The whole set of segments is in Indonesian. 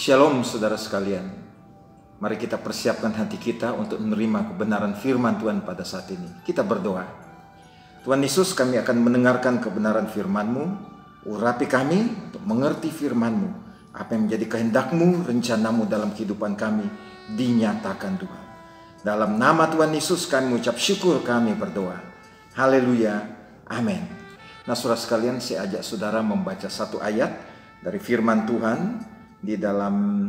Shalom saudara sekalian. Mari kita persiapkan hati kita untuk menerima kebenaran firman Tuhan pada saat ini. Kita berdoa. Tuhan Yesus, kami akan mendengarkan kebenaran firman-Mu. Urapi kami untuk mengerti firman-Mu. Apa yang menjadi kehendak-Mu, rencana-Mu dalam kehidupan kami dinyatakan Tuhan. Dalam nama Tuhan Yesus kami mengucap syukur, kami berdoa. Haleluya. Amin. Nah saudara sekalian, saya ajak saudara membaca satu ayat dari firman Tuhan di dalam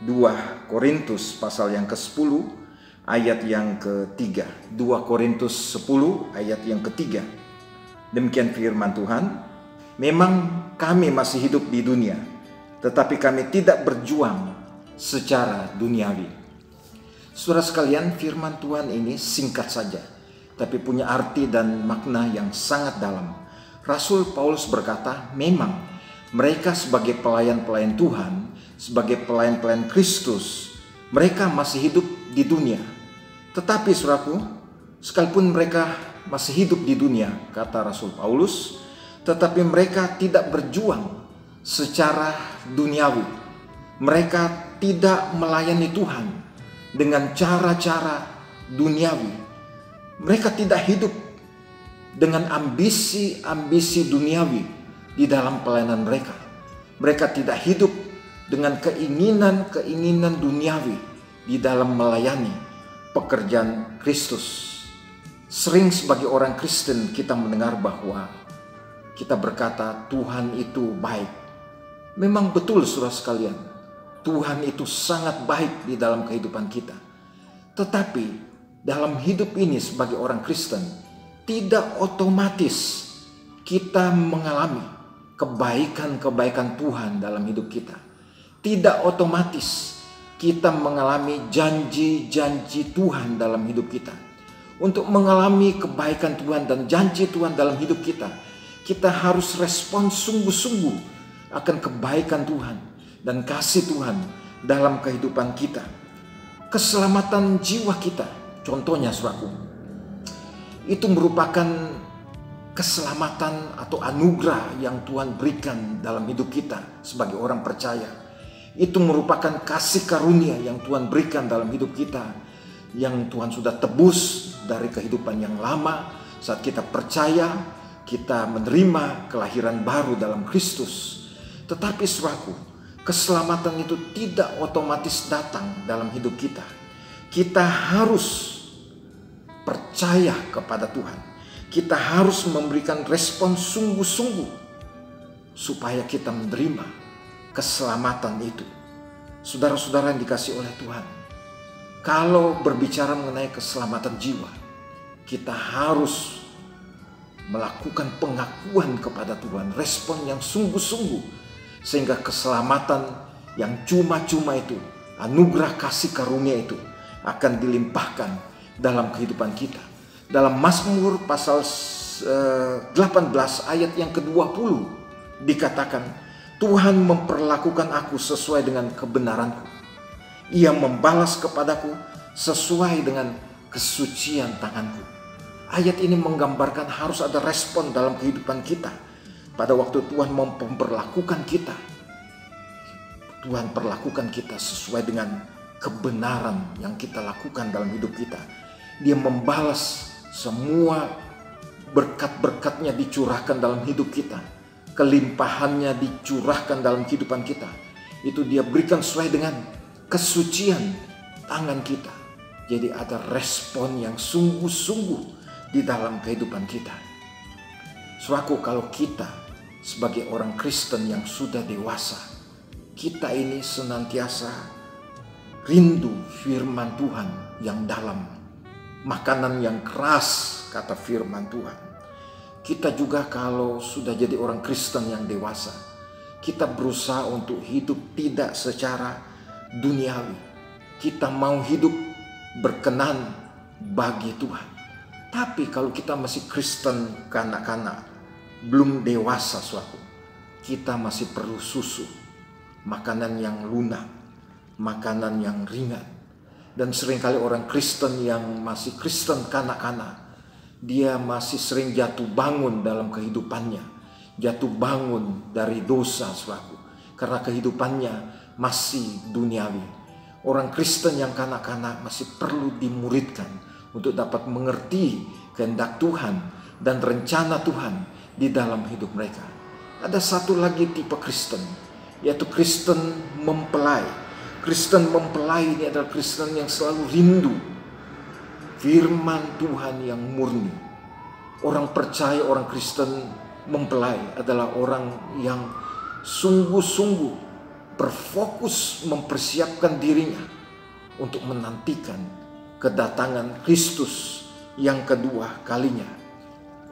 2 Korintus pasal yang ke-10 ayat yang ketiga. 2 Korintus 10 ayat yang ketiga. Demikian firman Tuhan. Memang kami masih hidup di dunia, tetapi kami tidak berjuang secara duniawi. Saudara sekalian, firman Tuhan ini singkat saja, tapi punya arti dan makna yang sangat dalam. Rasul Paulus berkata, memang mereka sebagai pelayan-pelayan Tuhan, sebagai pelayan-pelayan Kristus, mereka masih hidup di dunia. Tetapi saudaraku, sekalipun mereka masih hidup di dunia, kata Rasul Paulus, tetapi mereka tidak berjuang secara duniawi. Mereka tidak melayani Tuhan dengan cara-cara duniawi. Mereka tidak hidup dengan ambisi-ambisi duniawi di dalam pelayanan mereka. Mereka tidak hidup dengan keinginan-keinginan duniawi di dalam melayani pekerjaan Kristus. Sering sebagai orang Kristen kita mendengar bahwa kita berkata Tuhan itu baik. Memang betul saudara sekalian, Tuhan itu sangat baik di dalam kehidupan kita. Tetapi dalam hidup ini sebagai orang Kristen, tidak otomatis kita mengalami kebaikan-kebaikan Tuhan dalam hidup kita. Tidak otomatis kita mengalami janji-janji Tuhan dalam hidup kita. Untuk mengalami kebaikan Tuhan dan janji Tuhan dalam hidup kita, kita harus respon sungguh-sungguh akan kebaikan Tuhan dan kasih Tuhan dalam kehidupan kita. Keselamatan jiwa kita, contohnya saudaraku, itu merupakan keselamatan atau anugerah yang Tuhan berikan dalam hidup kita sebagai orang percaya. Itu merupakan kasih karunia yang Tuhan berikan dalam hidup kita, yang Tuhan sudah tebus dari kehidupan yang lama. Saat kita percaya, kita menerima kelahiran baru dalam Kristus. Tetapi saudaraku, keselamatan itu tidak otomatis datang dalam hidup kita. Kita harus percaya kepada Tuhan. Kita harus memberikan respon sungguh-sungguh supaya kita menerima keselamatan itu. Saudara-saudara yang dikasihi oleh Tuhan, kalau berbicara mengenai keselamatan jiwa, kita harus melakukan pengakuan kepada Tuhan, respon yang sungguh-sungguh, sehingga keselamatan yang cuma-cuma itu, anugerah kasih karunia itu akan dilimpahkan dalam kehidupan kita. Dalam Mazmur pasal 18 ayat yang ke-20 dikatakan, Tuhan memperlakukan aku sesuai dengan kebenaranku. Ia membalas kepadaku sesuai dengan kesucian tanganku. Ayat ini menggambarkan harus ada respon dalam kehidupan kita. Pada waktu Tuhan memperlakukan kita, Tuhan perlakukan kita sesuai dengan kebenaran yang kita lakukan dalam hidup kita. Dia membalas semua berkat-berkatnya dicurahkan dalam hidup kita. Kelimpahannya dicurahkan dalam kehidupan kita. Itu dia berikan sesuai dengan kesucian tangan kita. Jadi ada respon yang sungguh-sungguh di dalam kehidupan kita. Saudaraku, kalau kita sebagai orang Kristen yang sudah dewasa, kita ini senantiasa rindu firman Tuhan yang dalam. Makanan yang keras, kata firman Tuhan. Kita juga kalau sudah jadi orang Kristen yang dewasa, kita berusaha untuk hidup tidak secara duniawi. Kita mau hidup berkenan bagi Tuhan. Tapi kalau kita masih Kristen kanak-kanak, belum dewasa suatu, kita masih perlu susu, makanan yang lunak, makanan yang ringan. Dan seringkali orang Kristen yang masih Kristen kanak-kanak, dia masih sering jatuh bangun dalam kehidupannya. Jatuh bangun dari dosa, saudaraku. Karena kehidupannya masih duniawi. Orang Kristen yang kanak-kanak masih perlu dimuridkan untuk dapat mengerti kehendak Tuhan dan rencana Tuhan di dalam hidup mereka. Ada satu lagi tipe Kristen, yaitu Kristen mempelai. Kristen mempelai ini adalah Kristen yang selalu rindu firman Tuhan yang murni. Orang percaya, orang Kristen mempelai adalah orang yang sungguh-sungguh berfokus mempersiapkan dirinya untuk menantikan kedatangan Kristus yang kedua kalinya.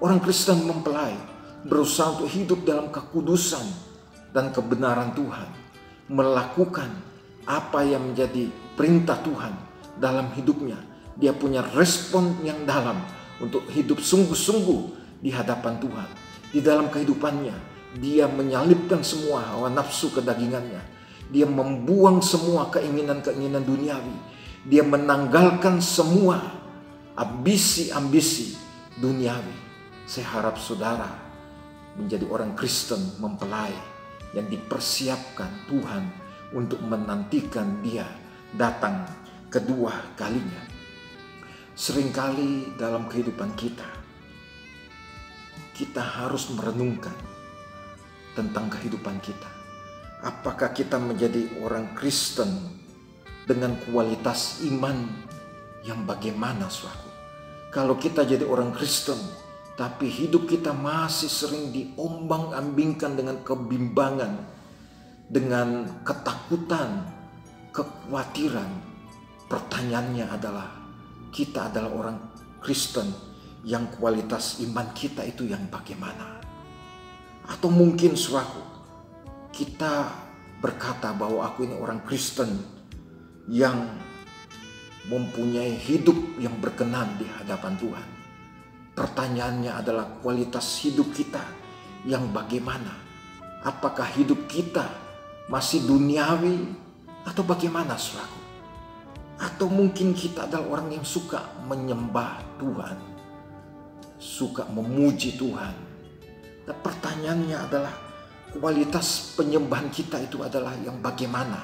Orang Kristen mempelai berusaha untuk hidup dalam kekudusan dan kebenaran Tuhan, melakukan apa yang menjadi perintah Tuhan dalam hidupnya. Dia punya respon yang dalam untuk hidup sungguh-sungguh di hadapan Tuhan. Di dalam kehidupannya, dia menyalibkan semua hawa nafsu kedagingannya. Dia membuang semua keinginan-keinginan duniawi. Dia menanggalkan semua ambisi-ambisi duniawi. Saya harap saudara menjadi orang Kristen mempelai yang dipersiapkan Tuhan untuk menantikan dia datang kedua kalinya. Seringkali dalam kehidupan kita harus merenungkan tentang kehidupan kita. Apakah kita menjadi orang Kristen dengan kualitas iman yang bagaimana, saudaraku? Kalau kita jadi orang Kristen, tapi hidup kita masih sering diombang-ambingkan dengan kebimbangan, dengan ketakutan, kekhawatiran, pertanyaannya adalah, kita adalah orang Kristen yang kualitas iman kita itu yang bagaimana? Atau mungkin saudaraku, kita berkata bahwa aku ini orang Kristen yang mempunyai hidup yang berkenan di hadapan Tuhan. Pertanyaannya adalah kualitas hidup kita yang bagaimana? Apakah hidup kita masih duniawi atau bagaimana, saudaraku? Atau mungkin kita adalah orang yang suka menyembah Tuhan, suka memuji Tuhan. Dan pertanyaannya adalah kualitas penyembahan kita itu adalah yang bagaimana?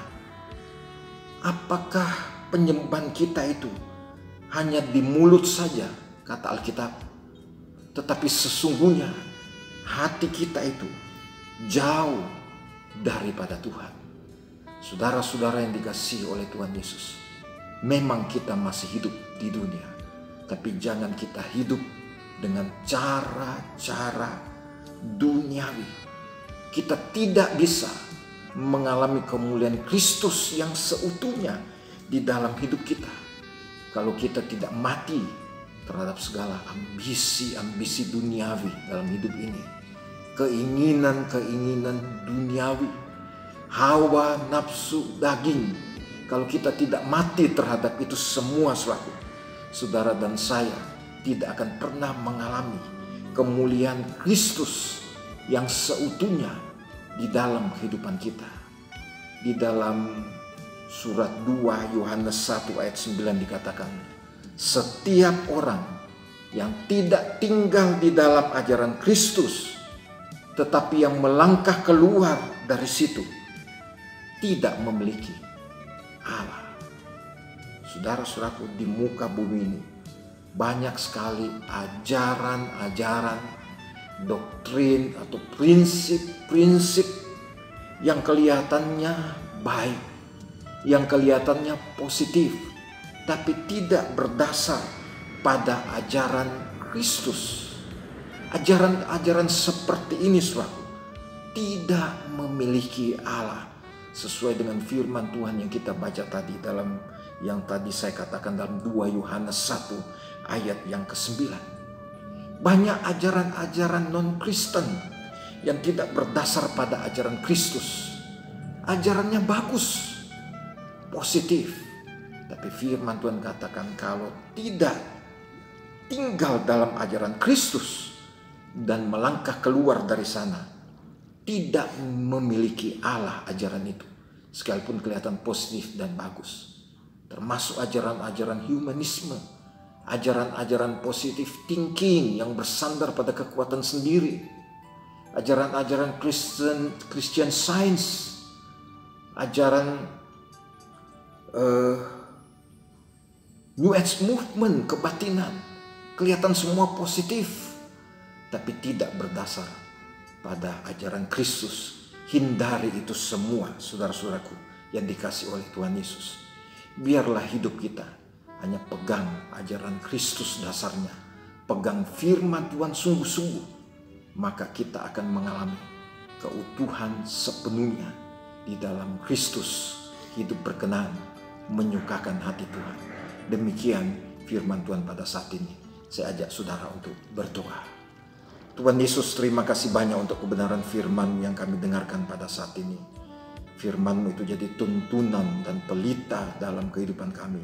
Apakah penyembahan kita itu hanya di mulut saja, kata Alkitab, tetapi sesungguhnya hati kita itu jauh daripada Tuhan. Saudara-saudara yang dikasihi oleh Tuhan Yesus, memang kita masih hidup di dunia, tapi jangan kita hidup dengan cara-cara duniawi. Kita tidak bisa mengalami kemuliaan Kristus yang seutuhnya di dalam hidup kita kalau kita tidak mati terhadap segala ambisi-ambisi duniawi dalam hidup ini. Keinginan-keinginan duniawi, hawa nafsu daging. Kalau kita tidak mati terhadap itu semua, saudara dan saya tidak akan pernah mengalami kemuliaan Kristus yang seutuhnya di dalam kehidupan kita. Di dalam surat 2 Yohanes 1 ayat 9 dikatakan, setiap orang yang tidak tinggal di dalam ajaran Kristus, tetapi yang melangkah keluar dari situ, tidak memiliki Allah. Saudara-saudaraku, di muka bumi ini banyak sekali ajaran-ajaran, doktrin atau prinsip-prinsip yang kelihatannya baik, yang kelihatannya positif, tapi tidak berdasar pada ajaran Kristus. Ajaran-ajaran seperti ini, saudaraku, tidak memiliki Allah. Sesuai dengan firman Tuhan yang kita baca tadi dalam yang tadi saya katakan dalam 2 Yohanes 1 ayat yang ke-9. Banyak ajaran-ajaran non-Kristen yang tidak berdasar pada ajaran Kristus. Ajarannya bagus, positif, tapi firman Tuhan katakan kalau tidak tinggal dalam ajaran Kristus dan melangkah keluar dari sana, tidak memiliki Allah ajaran itu, sekalipun kelihatan positif dan bagus. Termasuk ajaran-ajaran humanisme, ajaran-ajaran positif thinking yang bersandar pada kekuatan sendiri, ajaran-ajaran Christian Science ajaran New Age movement, kebatinan, kelihatan semua positif, tapi tidak berdasar pada ajaran Kristus. Hindari itu semua, saudara-saudaraku yang dikasih oleh Tuhan Yesus. Biarlah hidup kita hanya pegang ajaran Kristus dasarnya, pegang firman Tuhan sungguh-sungguh, maka kita akan mengalami keutuhan sepenuhnya di dalam Kristus, hidup berkenan, menyukakan hati Tuhan. Demikian firman Tuhan pada saat ini. Saya ajak saudara untuk berdoa. Tuhan Yesus, terima kasih banyak untuk kebenaran firman yang kami dengarkan pada saat ini. Firman-Mu itu jadi tuntunan dan pelita dalam kehidupan kami.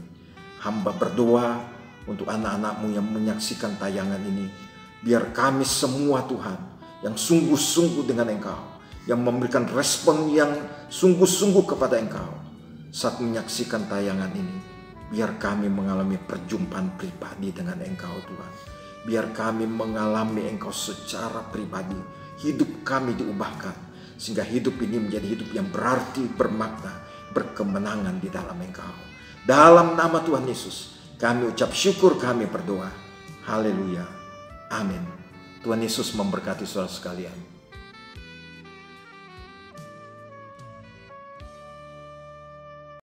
Hamba berdoa untuk anak-anak-Mu yang menyaksikan tayangan ini. Biar kami semua Tuhan yang sungguh-sungguh dengan Engkau, yang memberikan respon yang sungguh-sungguh kepada Engkau saat menyaksikan tayangan ini. Biar kami mengalami perjumpaan pribadi dengan Engkau Tuhan. Biar kami mengalami Engkau secara pribadi. Hidup kami diubahkan, sehingga hidup ini menjadi hidup yang berarti, bermakna, berkemenangan di dalam Engkau. Dalam nama Tuhan Yesus, kami ucap syukur, kami berdoa. Haleluya. Amin. Tuhan Yesus memberkati saudara sekalian.